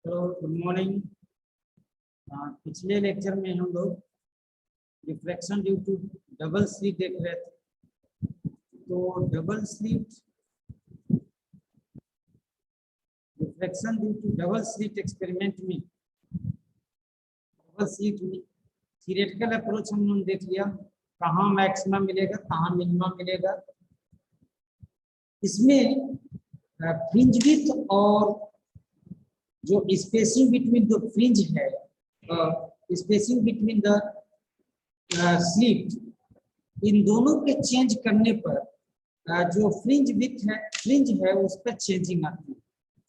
तो good morning. पिछले lecture में हम लोग diffraction due to double slit देख रहे थे। तो double slit diffraction due to double slit experiment में डबल स्लिट में थियरेटिकल अप्रोच हम लोग देख लिया, कहाँ मैक्सिमम मिलेगा कहाँ मिनिमम मिलेगा। इसमें फ्रिंज विड्थ और जो स्पेसिंग बिटवीन द फ्रिंज है, स्पेसिंग बिटवीन द स्लिट, इन दोनों के चेंज करने पर जो फ्रिंज विड्थ है, फ्रिंज है, उस पर चेंजिंग आती है।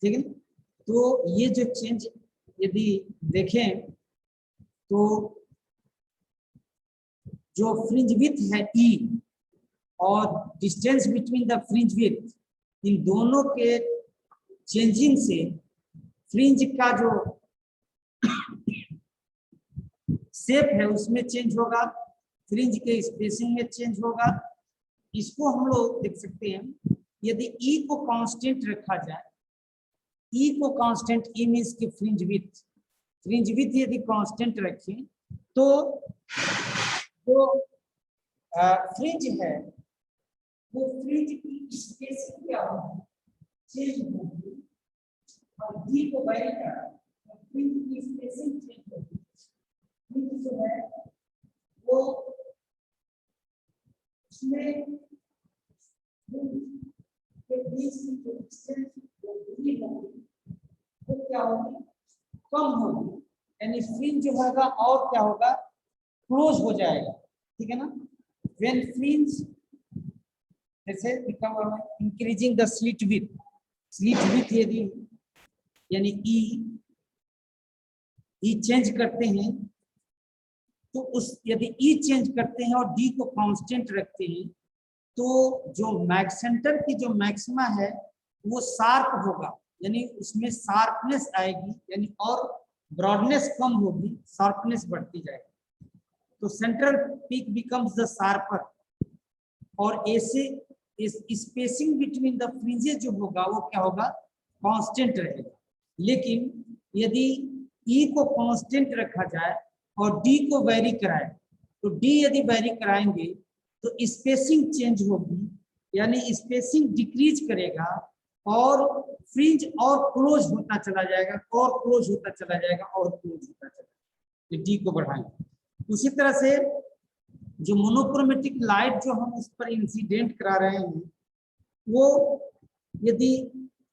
ठीक है, तो ये जो चेंज यदि देखें तो जो फ्रिंज विड्थ है ई और distance between the fringe width, इन दोनों के चेंजिंग से फ्रिंज का जो शेप है उसमें चेंज होगा, फ्रिंज के स्पेसिंग में चेंज होगा। इसको हम लोग देख सकते हैं, यदि ई को कांस्टेंट रखा जाए, ई को कांस्टेंट, ई मींस की फ्रिंज विड्थ यदि कांस्टेंट रखें तो जो फ्रिंज है वो फ्रिंज की स्पेसिंग क्या होगी, चेंज होगी। और डी को वेरी करा तो फ्रिंज की स्पेसिंग चेंज होगी। फ्रिंज जो है वो उसमें के बीच की जो डिस्टेंस दूरी होगी वो क्या होगी, कम होगी, यानी फ्रिंज जो होगा और क्या होगा, क्लोज हो जाएगा। ठीक है ना। व्हेन फ्रिंज जैसे become increasing the slit width यदि यानी ई चेंज करते हैं तो उस यदि ई चेंज करते हैं और डी को कांस्टेंट रखते हैं तो जो सेंटर की जो मैक्सिमा है वो शार्प होगा, यानी उसमें शार्पनेस आएगी, यानी और ब्रॉडनेस कम होगी, शार्पनेस बढ़ती जाएगी। तो central peak becomes the sharper और ऐसे इस स्पेसिंग बिटवीन द फ्रिंजेस जो होगा वो क्या होगा, कांस्टेंट रहेगा। लेकिन यदि ई को कांस्टेंट रखा जाए और डी को वेरी कराए तो डी यदि वेरी कराएंगे तो स्पेसिंग चेंज होगी, यानी स्पेसिंग डिक्रीज करेगा और फ्रिंज और क्लोज होता चला जाएगा और क्लोज होता चला जाएगा और क्लोज होता चला जाएगा। डी को बढ़ाएंगे। उसी तरह से जो मोनोक्रोमेटिक लाइट जो हम उस पर इंसिडेंट करा रहे हैं वो यदि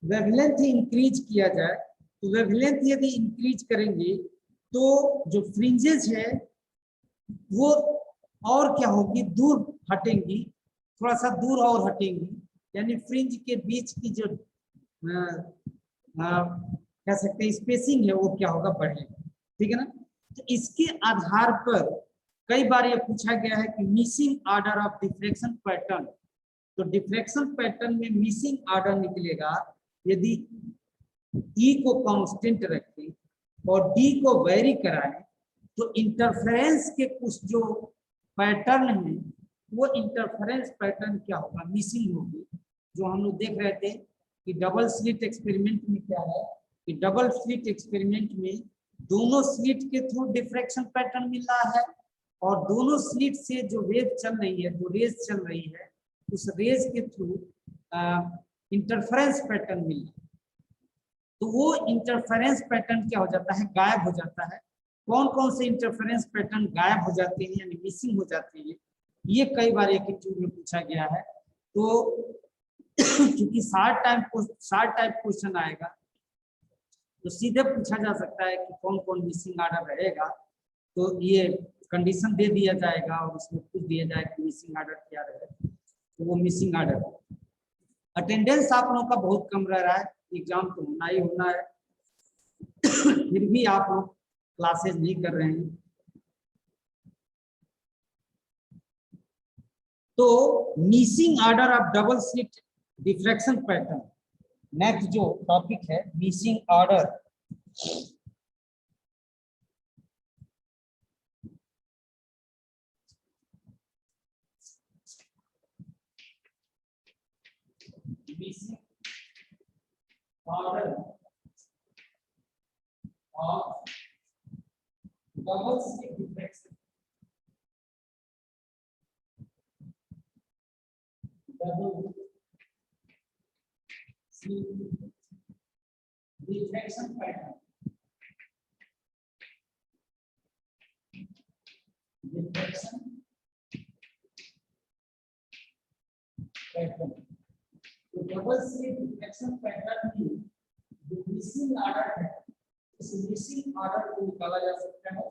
वेवलेंथ इंक्रीज किया जाए तो वेवलेंथ यदि इंक्रीज करेंगे तो जो फ्रिंजेस है वो और क्या होगी, दूर हटेंगी, थोड़ा सा दूर और हटेंगी, यानी फ्रिंज के बीच की जो कह सकते हैं स्पेसिंग है वो क्या होगा, बढ़ेगा। ठीक है ना। तो इसके आधार पर कई बार ये पूछा गया है कि missing order of diffraction pattern, तो डिफ्रैक्शन पैटर्न में मिसिंग ऑर्डर निकलेगा यदि ई को कांस्टेंट रखें और डी को वेरी कराएं तो इंटरफेरेंस के कुछ जो पैटर्न है वो इंटरफेरेंस पैटर्न क्या होगा, मिसिंग होगी। जो हम लोग देख रहे थे कि डबल स्लिट एक्सपेरिमेंट में क्या है कि डबल स्लिट एक्सपेरिमेंट में दोनों स्लिट के थ्रू डिफ्रैक्शन पैटर्न मिल रहा है और दोनों स्लिट से जो वेव चल रही है, जो रेज चल रही है, उस रेज के थ्रू इंटरफेरेंस पैटर्न मिल रहा है। तो वो इंटरफेरेंस पैटर्न क्या हो जाता है, गायब हो जाता है। कौन कौन से इंटरफेरेंस पैटर्न गायब हो जाते हैं यानी मिसिंग हो जाते हैं, ये कई बार एक इंटरव्यू में पूछा गया है। तो क्योंकि शार्ट टाइप क्वेश्चन आएगा तो सीधे पूछा जा सकता है कि कौन कौन मिसिंग ऑर्डर रहेगा, तो ये कंडीशन दे दिया जाएगा और उसमें पूछ दिया जाएगा कि मिसिंग ऑर्डर क्या रहे, तो वो मिसिंग ऑर्डर। अटेंडेंस आप लोगों का बहुत कम रह रहा है, एग्जाम तो होना ही होना है, फिर भी आप लोग क्लासेस नहीं कर रहे हैं। तो missing order of double slit diffraction pattern, next जो टॉपिक है missing order. Missing order of double slit diffraction. Double slit diffraction pattern. Diffraction pattern. तो डबल स्लिट डिफ्लेक्शन पैटर्न में जो मिसिंग ऑर्डर है, इस मिसिंग ऑर्डर को निकाला जा सकता है।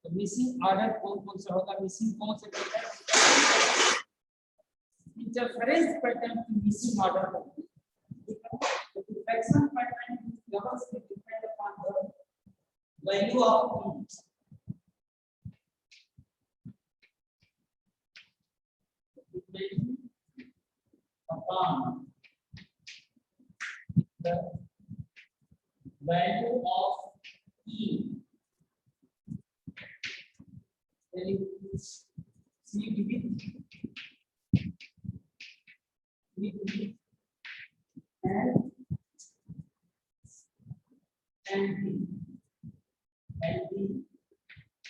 तो मिसिंग ऑर्डर कौन कौन सा होगा, मिसिंग कौन से पैटर्न, इंटरफेरेंस पैटर्न की मिसिंग ऑर्डर होगी। तो deflection pattern double slit depend upon the value of upon the value of E. Then you see with and the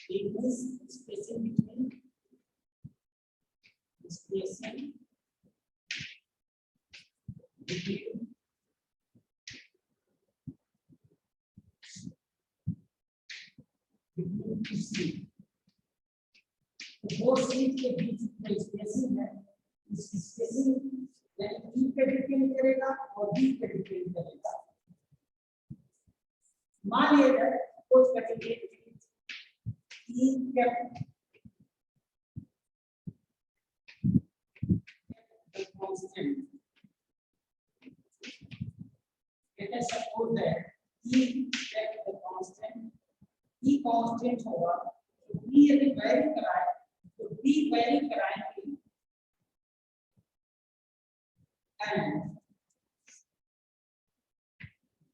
equals spacing between spacing दो सीट के बीच में spacing है, इस spacing यानी ई पे डिपेंड करेगा और डी पे डिपेंड करेगा। मान लीजिए सपोज करेंगे E cap constant, let us suppose that E is the constant, E constant होगा, तो B यदि वैरी कराए तो B वैरी कराएंगे and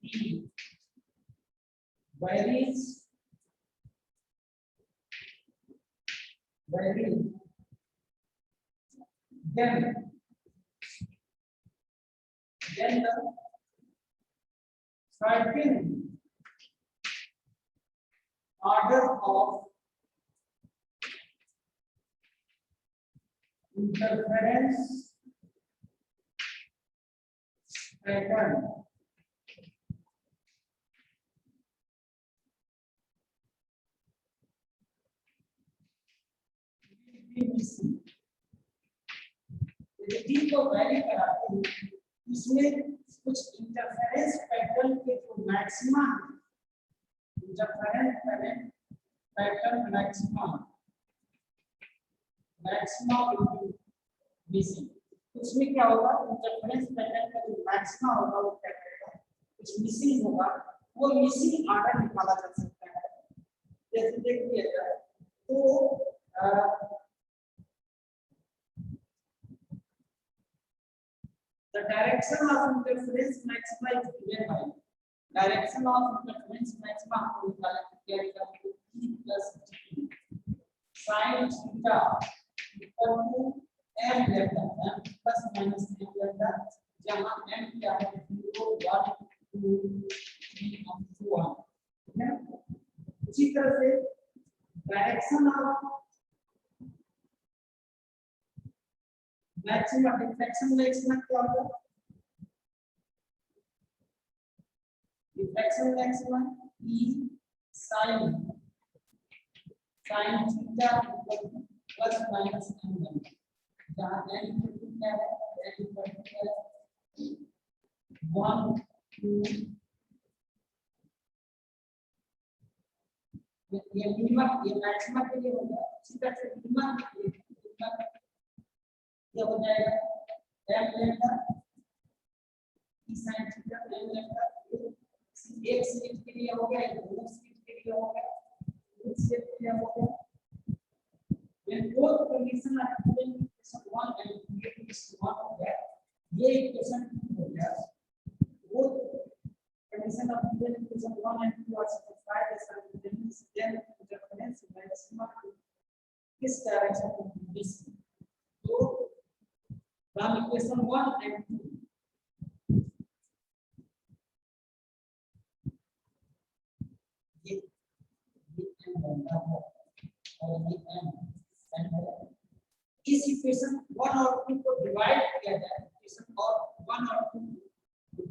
B varies then the certain order of interference pattern यदि को वैरी कराते हैं, इसमें कुछ इंटरफेरेंस पैटर्न के जो मैक्सिमा है, इंटरफेरेंस पैटर्न मैक्सिमा मिसिंग, उसमें क्या होगा, इंटरफेरेंस पैटर्न का जो मैक्सिमा होगा वो क्या करेगा, कुछ मिसिंग होगा, वो मिसिंग ऑर्डर निकाला जा सकता है। जैसे देख लिया जाए तो the direction of interference maxima is given by direction of interference maxima को निकालने के लिए E plus T sin theta equal to m lambda, m plus minus m lambda, जहाँ m क्या है 0 1 2 3 and so on। इसी तरह से direction of maxima deflection maxima क्या होगा, deflection maxima E sin theta plus minus m lambda, जहां n क्या है, n 1 2 ये मिनिमम ये मैक्सिमा के लिए होगा। इसी तरह से मिनिमम ये हो जाएगा m lambda E sin theta m lambda, एक स्लिट के लिए हो गया, दो स्लिट के लिए हो गया, एक स्लिट के लिए हो गया। when both conditions are given equation 1 and equation 1 हो गया, ये इक्वेशन 2 हो गया। both condition of given equation 1 and 2 are satisfied as simultaneous, then interference maxima किस डायरेक्शन में दिस, तो from equation 1 and 2 ये n बनता है और ये n है। इस इक्वेशन 1 और 2 को डिवाइड किया जाए, इक्वेशन और 1 और 2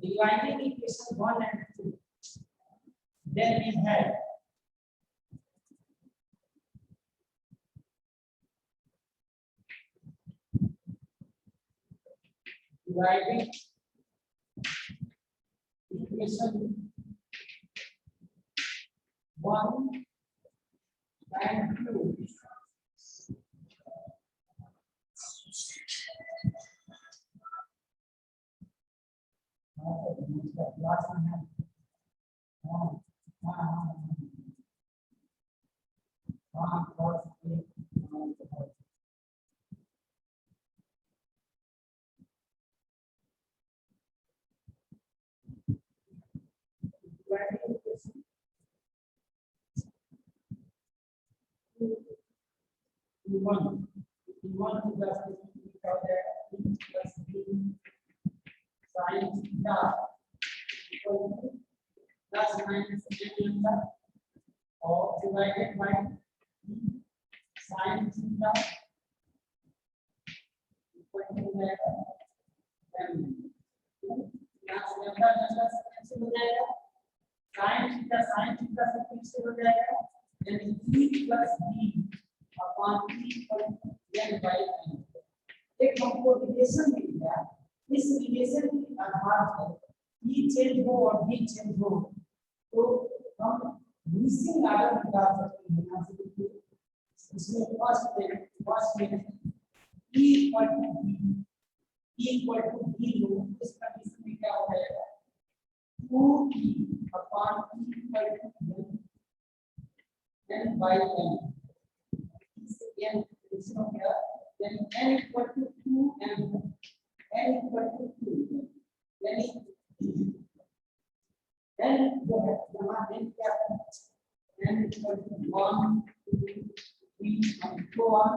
dividing equation 1 and 2, then we have dividing equation 1 and 2. और divided by sin theta equal to cancel हो जाएगा, sin theta से कैंसिल हो जाएगा, यानी e plus b upon e पर n by n। एक हमको रिलेशन मिल गया, इस रिलेशन के आधार पर e चेंज हो और b चेंज हो तो हम मिसिंग आर्डर निकाल सकते हैं। यहाँ से देखिए इसमें फर्स्ट में e इक्वल टू b लो, इस कंडीशन में क्या हो जाएगा 2e upon e equal to n by n। इसे n इसमें क्या यानी n equal to 2 n equal to 2 यानी n जो है यहाँ n क्या है n equal to 1 2 3 and so on।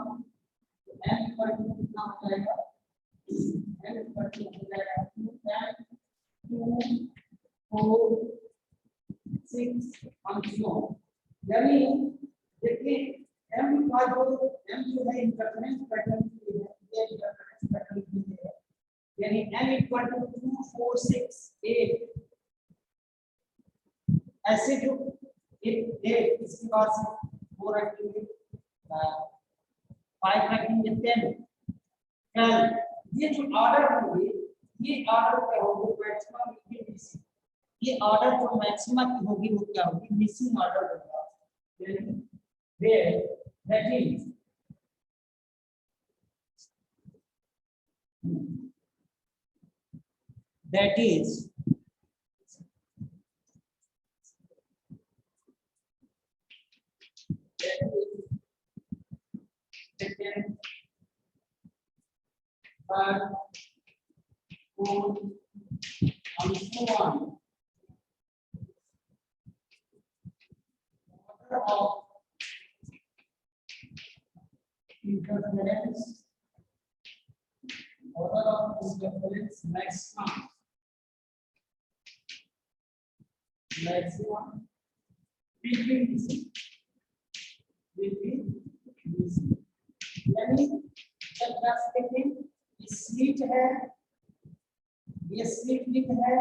n equal to कितना हो जाएगा n इक्वल टू हो जाएगा 2 4 6 and so on। यानी देखिए m का जो है इंटरफेरेंस पैटर्न के लिए है, ये इंटरफेरेंस पैटर्न के लिए है, यानी m इक्वल टू 2 4 6 8 ऐसे जो एक इसके बाद से 4 रखेंगे 5 रखेंगे 10 12, ये जो ऑर्डर होंगे ये ऑर्डर क्या होंगे मैक्सिमम मिसिंग, ये ऑर्डर जो मैक्सिमम की होगी वो क्या होगी मिसिंग ऑर्डर होगा। Where that is second, third, fourth, and so on. Order of interference, order of interference maximum between these यानी जब रास्ते में स्लिट है, ये स्लिट लिख है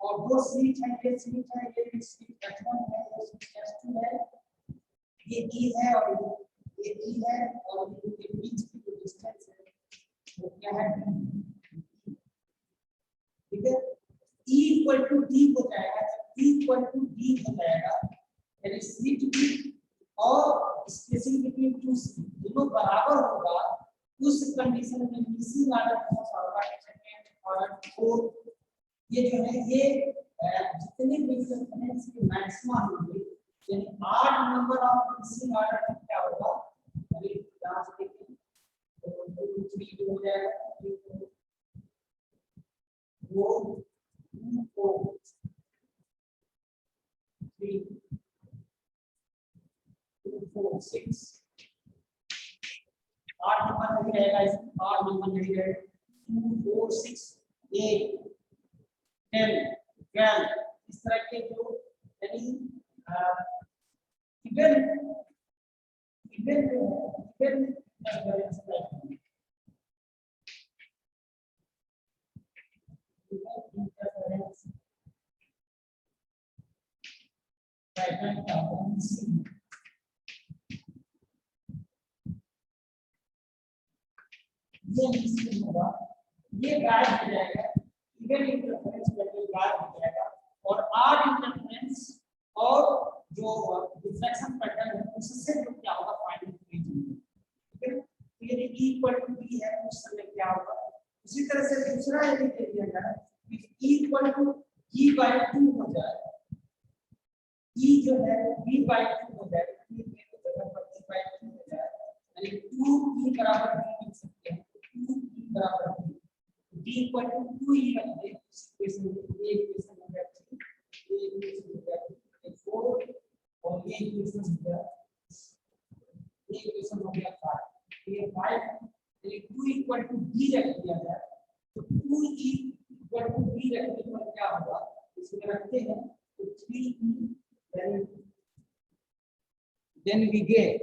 और दो स्लिट है, ये स्लिट है, ये स्लिट H1 है, ये स्लिट H2 है, ये E है और ये E है और ये बीच की जो डिस्टेंस है वो क्या है D। ठीक है, E इक्वल टू D हो जाएगा, जब E इक्वल टू D हो जाएगा यानी स्लिट B और स्पेसिंग बिटवीन टू दोनों बराबर होगा, उस कंडीशन में मिसिंग ऑर्डर कौन सा होगा सेकंड और फोर्थ। ये जो है ये जितने भी इंटरफेरेंस के मैक्सिमा होंगे यानी 8 नंबर ऑफ मिसिंग ऑर्डर क्या होगा, अभी यहां से देखिए तो 2 3 हो जाएगा, वो 2 4 3 4 6 8 नंबर नहीं रहेगा, इसमें 8 नंबर नहीं रहेगा, 2 4 6 8 10 12 इस तरह के जो यानी इवन इंटरफेरेंस पैटर्न का ये होगा, ये गायब हो जाएगा, इवन इंटरफेरेंस पैटर्न गायब हो जाएगा और आड इंटरफेरेंस और जो डिफ्लेक्शन पैटर्न है उससे जो क्या होगा फाइनल फ्रिंज होगा। ठीक है, तो यदि E इक्वल टू D है उस समय क्या होगा। उसी तरह से दूसरा यदि दे दिया जाए कि E इक्वल टू E/2 हो जाए, E जो है B/2 हो जाए, E की जगह पर B/2 हो जाए, यानी 2E बराबर D लिख सकते हैं, 2E बराबर D, D equal to 2E रख दे, इस इक्वेशन में ये इक्वेशन हो जाती है, ये इक्वेशन हो जाती है 4 और ये इक्वेशन हो गया, ये इक्वेशन हो गया 5, ये 5 ये 2 इक्वल टू D रख दिया जाए तो 2E इक्वल टू D रखने पर क्या होगा, इसमें रखते हैं तो 3E then we get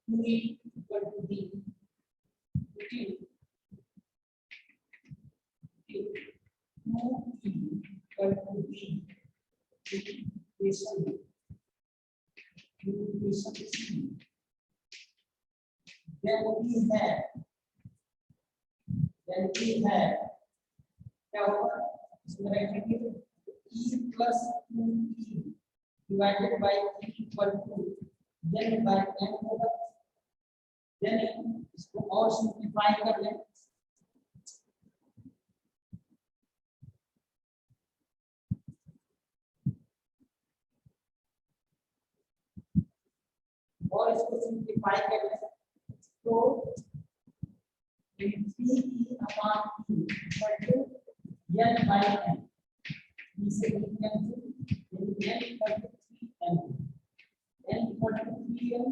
2E equal to D, 2E equal to D, equation C. Then we have क्या होगा, इसमें रखेंगे E plus 2E divided by E equal to then by n होगा, then इसको और सिंप्लीफाई कर लें, और इसको सिंप्लीफाई कर लें तो 3E upon E equal to n by n, इसे लिखते हैं n equal to 3n, n equal to 3n,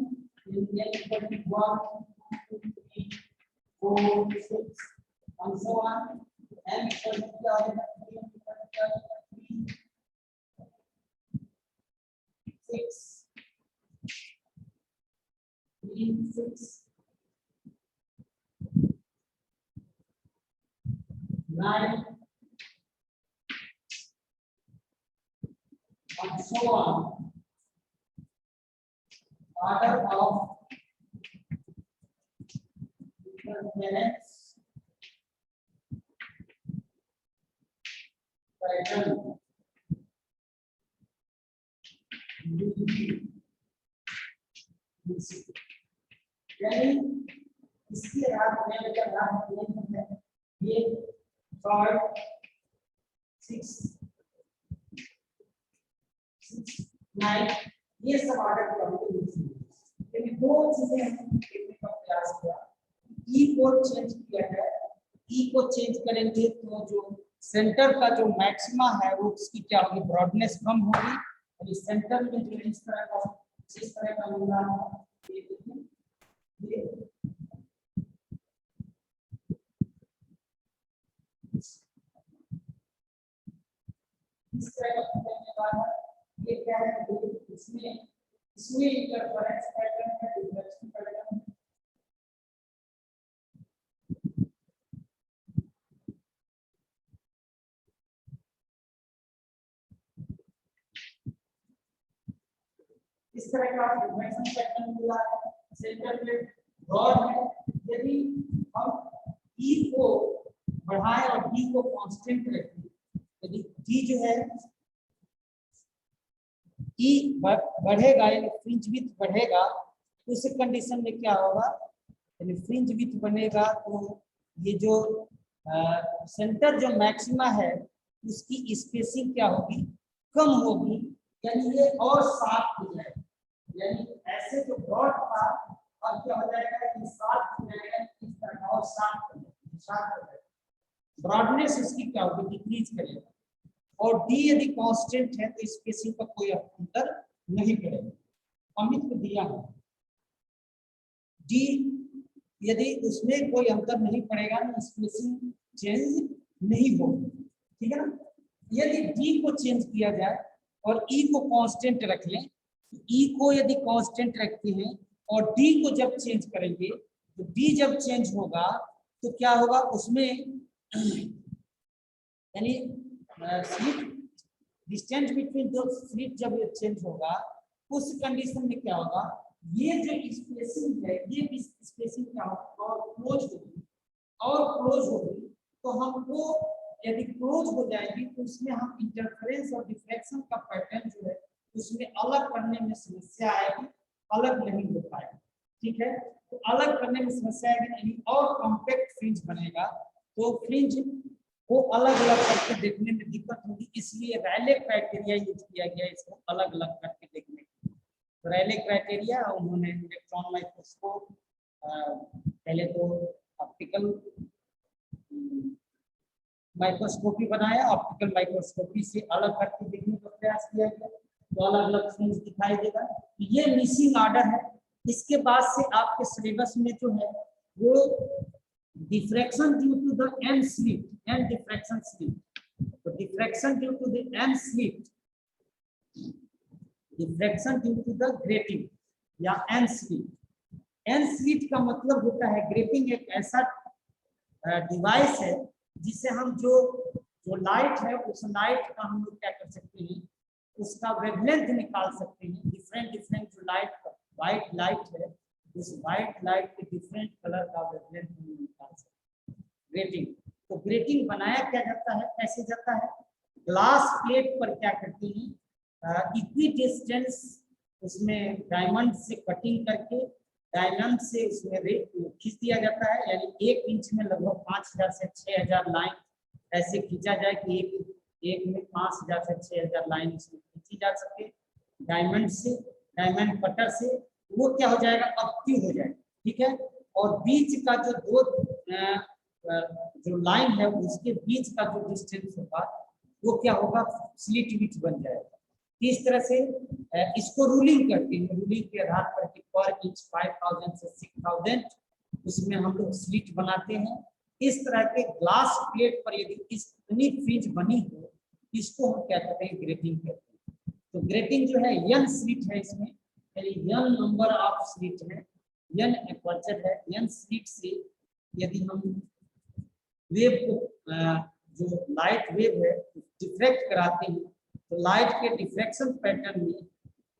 n equal to 1 2 3 4 6 and so on, n equal to क्या हो जाएगा, 3 equal to क्या हो जाएगा, 3 6 9 and so on, order of interference pattern यानी इसके आधार में अगर आप है ये 5 6 9 ये सब ऑर्डर के हमको यानी दो चीजें हम देखने का प्रयास किया, ई को चेंज किया है, ई को चेंज करेंगे तो जो सेंटर का जो मैक्सिमा है वो उसकी क्या होगी, ब्रॉडनेस कम होगी और इस सेंटर में जो इस तरह का मिलान है ये इस तरह का मिलने वाला ये क्या है, इसमें इंटरफेरेंस पैटर्न है, डिफ्लेक्शन पैटर्न है, इस तरह का डिफ्लेक्शन पैटर्न मिला है, सेंटर में रॉड है, यदि हम E को बढ़ाएं और D को कांस्टेंट रखें, यदि D जो है E बढ़ेगा यानी फ्रिंज विड्थ बढ़ेगा तो उस कंडीशन में क्या होगा, यानी फ्रिंज विड्थ बनेगा तो ये जो सेंटर जो मैक्सिमा है उसकी स्पेसिंग क्या होगी, कम होगी, यानी ये और शार्प हो जाएगा, यानी ऐसे जो ब्रॉड था अब क्या हो जाएगा, ये शार्प हो जाएगा, इस तरह और शार्प हो जाएगा, ब्रॉडनेस इसकी क्या होगी, डिक्रीज करेगा और D यदि कांस्टेंट है तो स्पेसिंग का कोई अंतर नहीं पड़ेगा। अमित को दिया है D यदि उसमें कोई अंतर नहीं पड़ेगा ना, स्पेसिंग चेंज नहीं होगी, ठीक है ना। यदि D को चेंज किया जाए और ई को कांस्टेंट रख लें, ई को यदि कांस्टेंट रखते हैं और डी को जब चेंज करेंगे तो डी जब चेंज होगा तो क्या होगा उसमें, यानी स्लिट डिस्टेंस बिटवीन दो स्लिट जब ये चेंज होगा उस कंडीशन में क्या होगा, ये जो स्पेसिंग है ये स्पेसिंग क्या होगा और क्लोज होगी तो हमको यदि क्लोज हो जाएगी तो उसमें हम इंटरफेरेंस और डिफ्लेक्शन का पैटर्न जो है उसमें अलग करने में समस्या आएगी, अलग नहीं हो पाएगा। ठीक है, तो अलग करने में समस्या आएगी, यानी और कॉम्पैक्ट फ्रिंज बनेगा तो फ्रिंज को अलग अलग करके देखने में दिक्कत होगी, इसलिए रैले क्राइटेरिया यूज किया गया इसको अलग अलग करके देखने के लिए। तो रैले क्राइटेरिया उन्होंने इलेक्ट्रॉन माइक्रोस्कोप, पहले तो ऑप्टिकल माइक्रोस्कोपी बनाया, ऑप्टिकल माइक्रोस्कोपी से अलग करके देखने का प्रयास किया गया तो अलग अलग फ्रिंज दिखाई देगा। ये मिसिंग ऑर्डर है। इसके बाद से आपके सिलेबस में जो है वो diffraction due to the n slit and diffraction slit, तो diffraction due to the n slit, diffraction due to the grating या एन स्लिट। एन स्लिट का मतलब होता है, ग्रेटिंग एक ऐसा डिवाइस है जिससे हम जो लाइट है उस लाइट का हम लोग क्या कर सकते हैं, उसका वेवलेंथ निकाल सकते हैं। डिफरेंट जो लाइट व्हाइट लाइट है उस व्हाइट लाइट के डिफरेंट कलर का वेवलेंथ हम निकाल सकते हैं। ग्रेटिंग, तो ग्रेटिंग बनाया क्या जाता है, कैसे जाता है, ग्लास प्लेट पर क्या करते हैं इक्वी डिस्टेंस उसमें डायमंड से कटिंग करके डायमंड से उसमें खींच दिया जाता है, यानी 1 इंच में लगभग 5000 से 6000 लाइन ऐसे खींचा जाए कि एक में 5000 से 6000 लाइन इसमें खींची जा सके डायमंड से, डायमंड कटर से। वो क्या हो जाएगा, ऑप्टिव हो जाएगा। ठीक है, और बीच का जो जो लाइन है उसके बीच का जो डिस्टेंस होगा वो क्या होगा, स्लिट विच बन जाएगा। इस तरह से इसको रूलिंग करते हैं, रूलिंग के आधार पर पर इंच 5000 से 6000 उसमें हम लोग स्लिट बनाते हैं। इस तरह के ग्लास प्लेट पर यदि इतनी फ्रिंज बनी हो इसको हम क्या कहते हैं, ग्रेटिंग कहते हैं। तो ग्रेटिंग जो है एन स्लिट है, इसमें एन नंबर ऑफ स्लिट है, एन एपर्चर है, एन स्लिट से यदि हम वेव को जो लाइट वेव है डिफ्रेक्ट कराते हैं तो लाइट के डिफ्रेक्शन पैटर्न में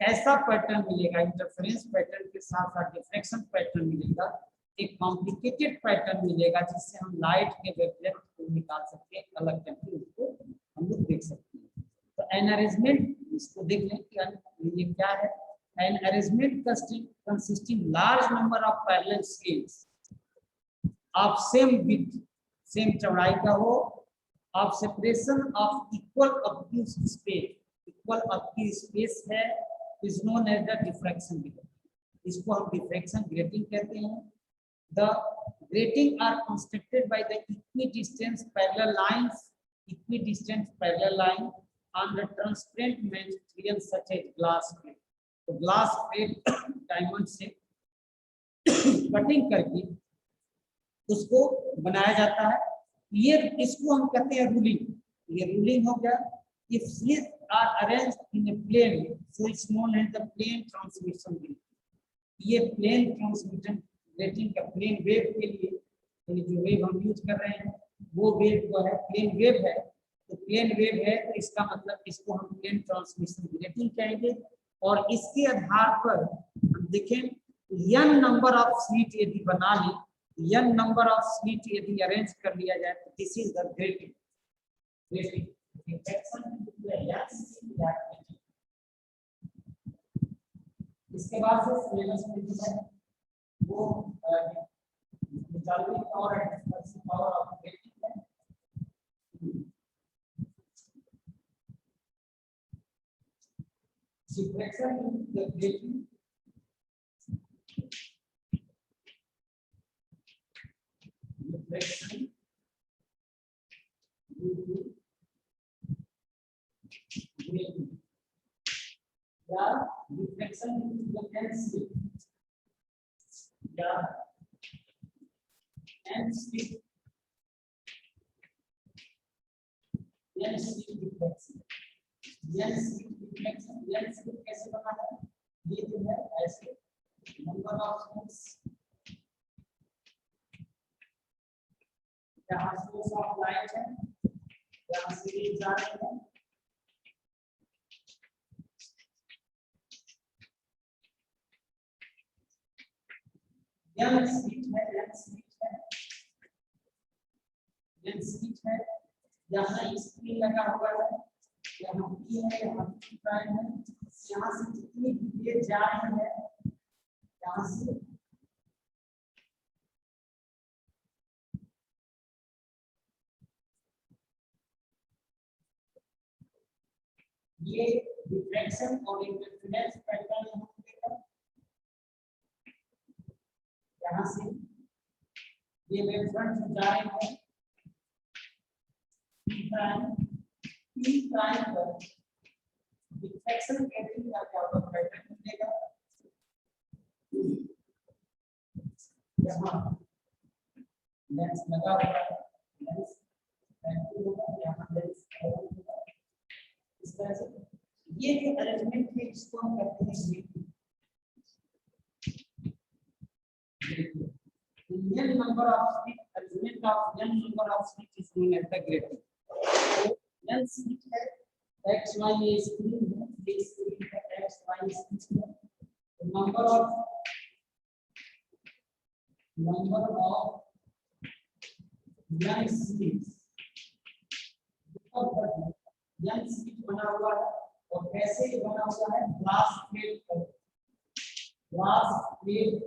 ऐसा पैटर्न मिलेगा, इंटरफेरेंस पैटर्न के साथ साथ डिफ्रेक्शन पैटर्न मिलेगा, एक कॉम्प्लिकेटेड पैटर्न मिलेगा जिससे हम लाइट के वेवलेंथ को निकाल सकते हैं, अलग करके उसको हम लोग देख सकते हैं। तो एन अरेंजमेंट इसको देख लें कि ये क्या है। An arrangement consisting large number of parallel scales of same width, same चौड़ाई का हो, of separation of equal obtuse space, equal obtuse space है, is known as the diffraction grating, इसको हम डिफ्रैक्शन ग्रेटिंग कहते हैं। The grating are constructed by the equidistant parallel line on the transparent material such as glass plate. तो glass plate diamond से cutting करके उसको बनाया जाता है। ये इसको हम कहते हैं रूलिंग, ये रूलिंग हो गया। If slits are arranged in a plane, so it's known as the plane transmission grating. ये प्लेन ट्रांसमिशन ग्रेटिंग का प्लेन वेव के लिए जो वेव हम यूज कर रहे हैं वो वेव जो है प्लेन वेव है, तो प्लेन वेव है तो इसका मतलब इसको हम प्लेन ट्रांसमिशन ग्रेटिंग कहेंगे। और इसके आधार पर हम देखें n नंबर ऑफ स्लिट यदि बना ली, n नंबर ऑफ स्लिट यदि अरेंज कर लिया जाए तो दिस इज द ग्रेटिंग। इसके बाद से सिलेबस में जो है वो resulting power and dispersive power of grating है। Diffraction in the grating, diffraction due to grating या diffraction due to the n या n slit diffraction, n slit deflection n slit कैसे बना है, ये जो है ऐसे नंबर ऑफ स्लिट्स यहाँ सोर्स ऑफ लाइट है, यहाँ से ये जा रहे हैं, n स्लिट है, n स्लिट है, n स्लिट है, यहाँ स्क्रीन लगा हुआ है, यहाँ P है, यहाँ P प्राइम है, यहाँ से जितनी भी ये जा रही है, यहाँ से ये डिफ्रेक्शन और इंटरफेरेंस पैटर्न यहाँ मिलेगा, यहाँ से ये वेवफ्रंट जो जा रहे हैं P प्राइम पर डिफ्रेक्शन पैटर्न का क्या होगा, पैटर्न मिलेगा, यहाँ लेंस लगा हुआ है, लेंस होगा, यहाँ लेंस होगा, इस तरह से ये जो अरेंजमेंट है इसको हम कहते हैं grating. n number of slit, arrangement of n number of slit is known as the grating. तो n slit है, x y ये स्क्रीन है, ये स्क्रीन है, x y स्क्रीन है, तो number of n slits, n slit बना हुआ है और कैसे बना हुआ है, ग्लास प्लेट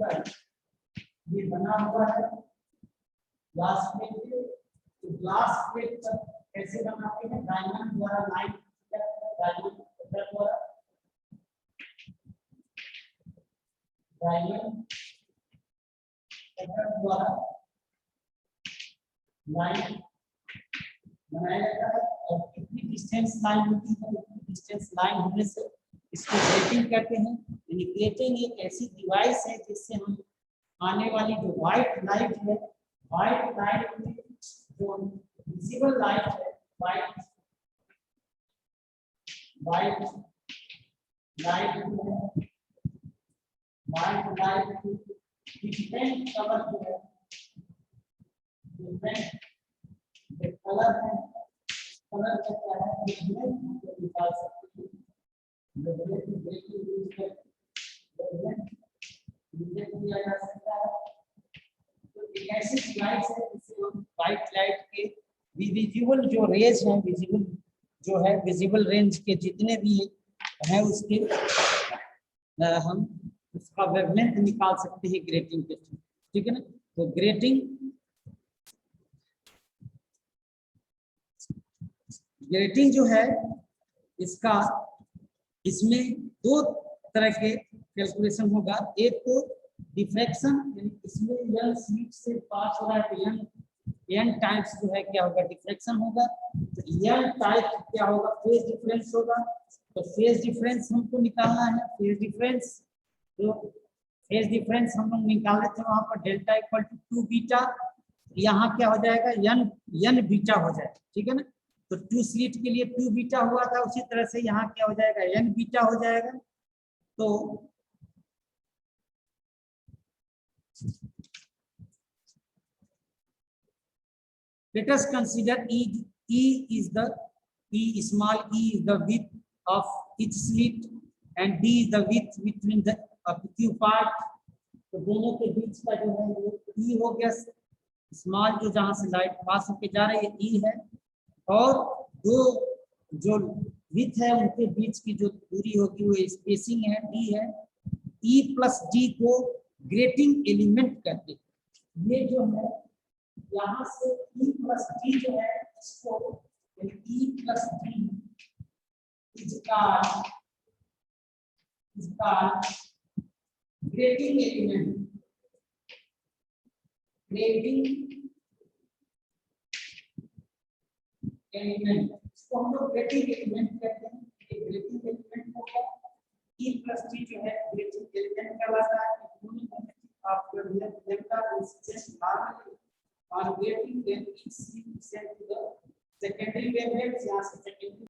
पर ये बना हुआ है, ग्लास प्लेट पर कैसे बनाते हैं, डायमंड द्वारा लाइन द्वारा लाइन बनाया जाता है, और कितनी डिस्टेंस लाइन होती है, कितनी डिस्टेंस लाइन होने से इसको ग्रेटिंग कहते हैं। यानी ग्रेटिंग एक ऐसी डिवाइस है जिससे हम आने वाली जो व्हाइट लाइट है, व्हाइट लाइट में जो विजिबल लाइट है, व्हाइट लाइट डिफरेंट कलर जो है, डिफरेंट कलर है, कलर का क्या है, निकाल सकते हैं, किया जा सकता है। तो एक ऐसी डिवाइस है जिससे हम व्हाइट लाइट के विजिबल जो रेज हैं, विजिबल जो है, विजिबल रेंज के जितने भी हैं उसके हम उसका वेवलेंथ निकाल सकते हैं ग्रेटिंग के थ्रू, ठीक है ना। तो ग्रेटिंग जो है इसमें दो तरह के कैलकुलेशन होगा। एक तो डिफ्रैक्शन, इसमें n स्लिट से पास हो रहा है तो n टाइम्स जो है क्या होगा, डिफ्रैक्शन होगा, तो n टाइम्स क्या होगा, फेज डिफरेंस होगा। तो फेज डिफरेंस हमको निकालना है, फेज डिफरेंस, तो फेज डिफरेंस हम लोग निकाल लेते हैं, वहां पर डेल्टा इक्वल टू 2 बीटा, यहाँ क्या हो जाएगा, n बीटा हो जाएगा, ठीक है ना। तो 2 स्लिट के लिए 2 बीटा हुआ था, उसी तरह से यहाँ क्या हो जाएगा, n बीटा हो जाएगा। तो let us consider small e is the width of each slit and d is the width between the two part। तो दोनों के बीच का जो है वो e हो गया, स्मॉल जो जहां से लाइट पास होके जा रही है e है, और दो जो विथ है उनके बीच की जो दूरी होगी वो स्पेसिंग है, d है। e प्लस d को ग्रेटिंग एलिमेंट कहते हैं। ये जो है यहाँ से e प्लस d जो है इसको e प्लस d इसका ग्रेटिंग एलिमेंट, इसको हम लोग ग्रेटिंग एलिमेंट कहते हैं। ये ग्रेटिंग एलिमेंट होगा, e प्लस d जो है ग्रेटिंग एलिमेंट कहलाता है। आप लेफ्टा incident on grating then each slit is sent to the secondary wavelengths, यहाँ से secondary